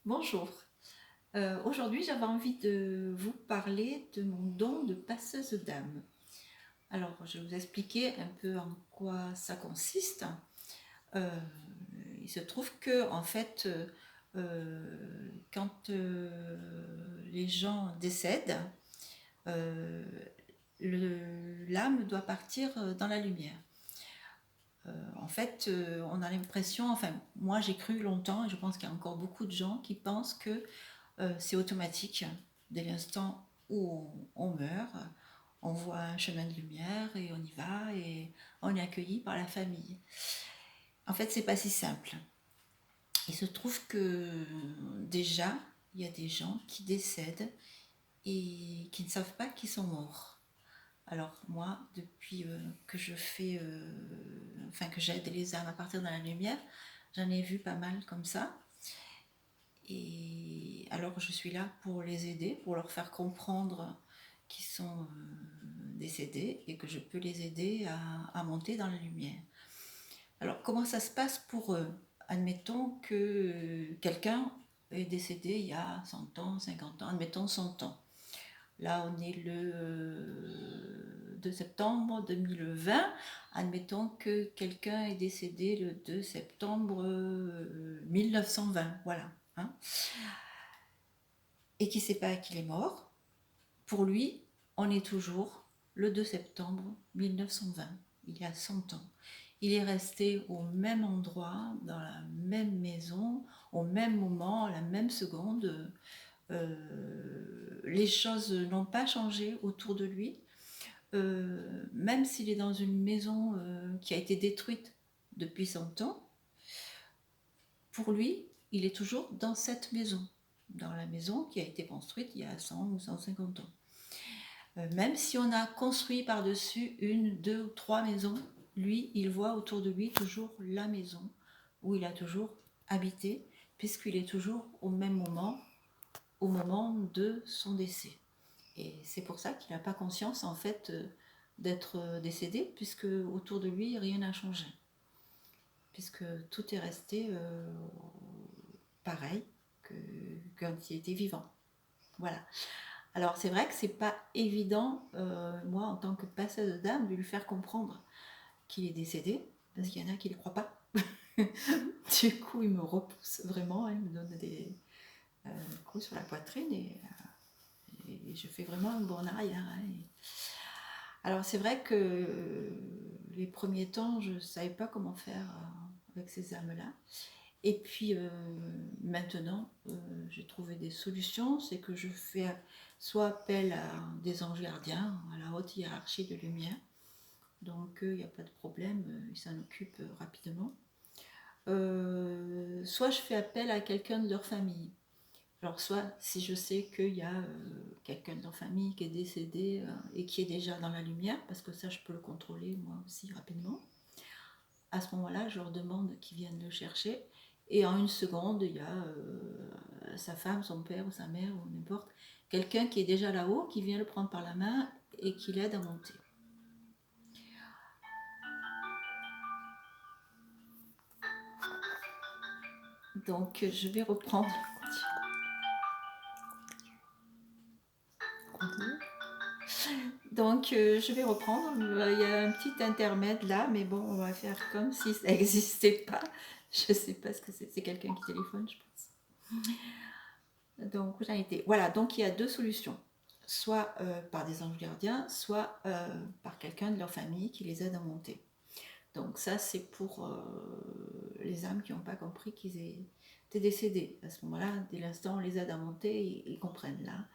Bonjour. Aujourd'hui, j'avais envie de vous parler de mon don de passeuse d'âme. Alors, je vais vous expliquer un peu en quoi ça consiste. Euh, il se trouve que, en fait, quand les gens décèdent, euh, l'âme doit partir dans la lumière. En fait, on a l'impression, enfin, moi j'ai cru longtemps, et je pense qu'il y a encore beaucoup de gens qui pensent que c'est automatique. Dès l'instant où on meurt, on voit un chemin de lumière et on y va et on est accueilli par la famille. En fait, c'est pas si simple. Il se trouve que déjà, il y a des gens qui décèdent et qui ne savent pas qu'ils sont morts. Alors moi, depuis que je fais, enfin que j'aide les âmes à partir de la lumière, j'en ai vu pas mal comme ça. Et alors je suis là pour les aider, pour leur faire comprendre qu'ils sont décédés et que je peux les aider à monter dans la lumière. Alors comment ça se passe pour eux? Admettons que quelqu'un est décédé il y a 100 ans, 50 ans, admettons 100 ans. Là, on est le 2 septembre 2020. Admettons que quelqu'un est décédé le 2 septembre 1920. Voilà. Hein, et qui ne sait pas qu'il est mort. Pour lui, on est toujours le 2 septembre 1920, il y a 100 ans. Il est resté au même endroit, dans la même maison, au même moment, à la même seconde. Les choses n'ont pas changé autour de lui. Même s'il est dans une maison qui a été détruite depuis 100 ans, pour lui, il est toujours dans cette maison, dans la maison qui a été construite il y a 100 ou 150 ans. Même si on a construit par-dessus une, deux ou trois maisons, lui, il voit autour de lui toujours la maison où il a toujours habité, puisqu'il est toujours au même moment, au moment de son décès. Et c'est pour ça qu'il n'a pas conscience, en fait, d'être décédé, puisque autour de lui, rien n'a changé. Puisque tout est resté pareil que quand il était vivant. Voilà. Alors c'est vrai que c'est pas évident, moi en tant que passeuse d'âme, de lui faire comprendre qu'il est décédé, parce qu'il y en a qui ne le croient pas. Du coup, il me repousse vraiment, il me donne des coups sur la poitrine et je fais vraiment un bond en arrière. Hein. Alors c'est vrai que les premiers temps, je ne savais pas comment faire avec ces âmes-là. Et puis maintenant, j'ai trouvé des solutions, c'est que je fais soit appel à des anges gardiens, à la haute hiérarchie de lumière, donc il n'y a pas de problème, ils s'en occupent rapidement. Soit je fais appel à quelqu'un de leur famille. Alors soit si je sais qu'il y a quelqu'un de leur famille qui est décédé et qui est déjà dans la lumière, parce que ça je peux le contrôler moi aussi rapidement, à ce moment-là, je leur demande qu'ils viennent le chercher. Et en une seconde, il y a sa femme, son père ou sa mère ou n'importe, quelqu'un qui est déjà là-haut, qui vient le prendre par la main et qui l'aide à monter. Donc je vais reprendre. Donc je vais reprendre. Il y a un petit intermède là, mais bon, on va faire comme si ça n'existait pas. Je ne sais pas ce que c'est. C'est quelqu'un qui téléphone, je pense. Donc j'en étais. Voilà, donc il y a deux solutions. Soit par des anges gardiens, soit par quelqu'un de leur famille qui les aide à monter. Donc ça, c'est pour les âmes qui n'ont pas compris qu'ils étaient décédés. À ce moment-là, dès l'instant, on les aide à monter, ils comprennent là,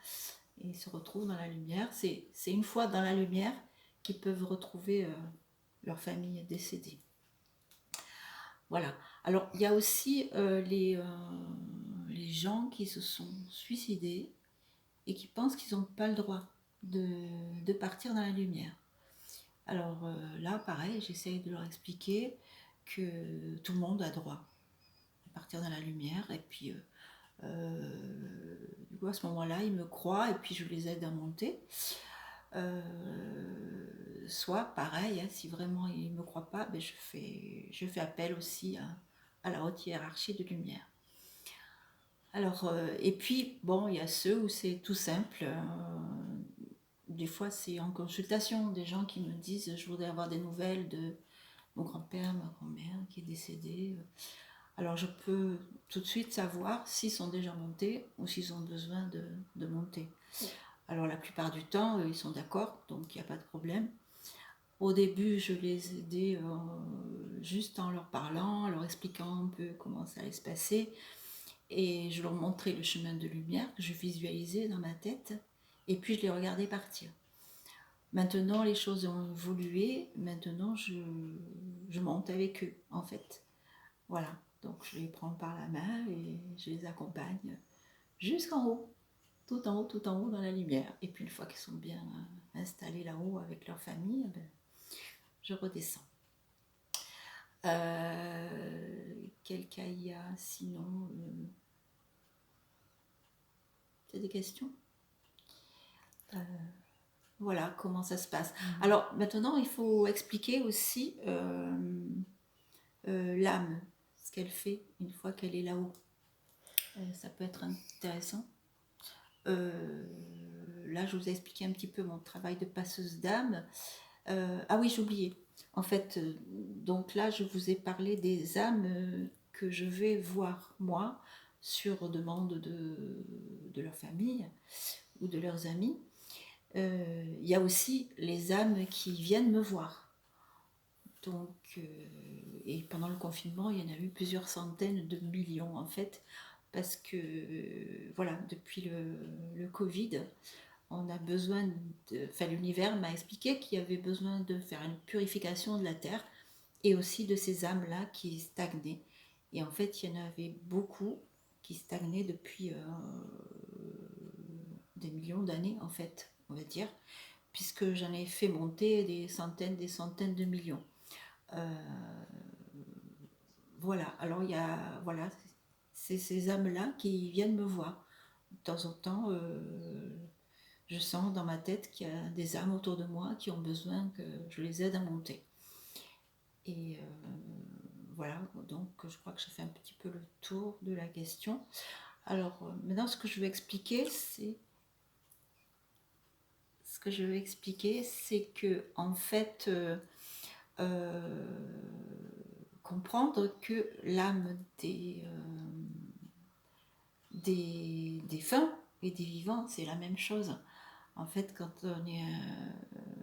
et ils se retrouvent dans la lumière. C'est une fois dans la lumière qu'ils peuvent retrouver leur famille décédée. Voilà. Alors, il y a aussi les gens qui se sont suicidés et qui pensent qu'ils n'ont pas le droit de partir dans la lumière. Alors là, pareil, j'essaye de leur expliquer que tout le monde a droit à partir dans la lumière. Et puis, du coup, à ce moment-là, ils me croient et puis je les aide à monter. Soit, pareil, hein, si vraiment ils ne me croient pas, ben je fais appel aussi à la haute hiérarchie de lumière. Alors, et puis, bon, il y a ceux où c'est tout simple. Des fois, c'est en consultation, des gens qui me disent, je voudrais avoir des nouvelles de mon grand-père, ma grand-mère qui est décédé. Alors, je peux tout de suite savoir s'ils sont déjà montés ou s'ils ont besoin de monter. Alors, la plupart du temps, ils sont d'accord, donc il n'y a pas de problème. Au début, je les aidais juste en leur parlant, en leur expliquant un peu comment ça allait se passer. Et je leur montrais le chemin de lumière que je visualisais dans ma tête. Et puis, je les regardais partir. Maintenant, les choses ont évolué. Maintenant, je monte avec eux, en fait. Voilà. Donc, je les prends par la main et je les accompagne jusqu'en haut. Tout en haut, tout en haut dans la lumière. Et puis, une fois qu'ils sont bien installés là-haut avec leur famille, ben, je redescends. Quel cas il y a sinon t'as des questions Voilà comment ça se passe. Alors maintenant, il faut expliquer aussi l'âme, ce qu'elle fait une fois qu'elle est là-haut. Ça peut être intéressant. Là, je vous ai expliqué un petit peu mon travail de passeuse d'âme. Ah oui, j'ai oublié. En fait, donc là, je vous ai parlé des âmes que je vais voir, moi, sur demande de leur famille ou de leurs amis. Il y a aussi les âmes qui viennent me voir. Donc, et pendant le confinement, il y en a eu plusieurs centaines de millions en fait, parce que voilà, depuis le Covid, on a besoin de. Enfin, l'univers m'a expliqué qu'il y avait besoin de faire une purification de la Terre et aussi de ces âmes-là qui stagnaient. Et en fait, il y en avait beaucoup qui stagnaient depuis des millions d'années, en fait, on va dire, puisque j'en ai fait monter des centaines de millions. Voilà, alors il y a, voilà, c'est ces âmes-là qui viennent me voir. De temps en temps, je sens dans ma tête qu'il y a des âmes autour de moi qui ont besoin que je les aide à monter. Et voilà, donc je crois que j'ai fait un petit peu le tour de la question. Alors maintenant, ce que je veux expliquer, c'est que en fait, comprendre que l'âme des défunts et des vivants, c'est la même chose. En fait, quand on est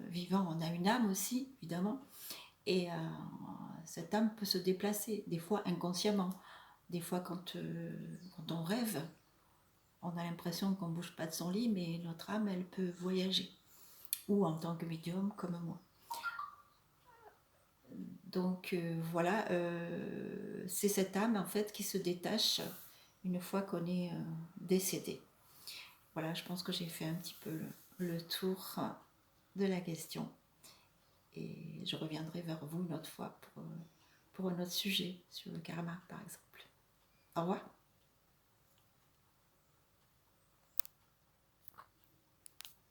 vivant, on a une âme aussi, évidemment, et cette âme peut se déplacer, des fois inconsciemment. Des fois, quand on rêve, on a l'impression qu'on ne bouge pas de son lit, mais notre âme, elle peut voyager. Ou en tant que médium, comme moi. Donc voilà, c'est cette âme en fait qui se détache une fois qu'on est décédé. Voilà, je pense que j'ai fait un petit peu le tour de la question. Et je reviendrai vers vous une autre fois pour un autre sujet sur le karma, par exemple. Au revoir.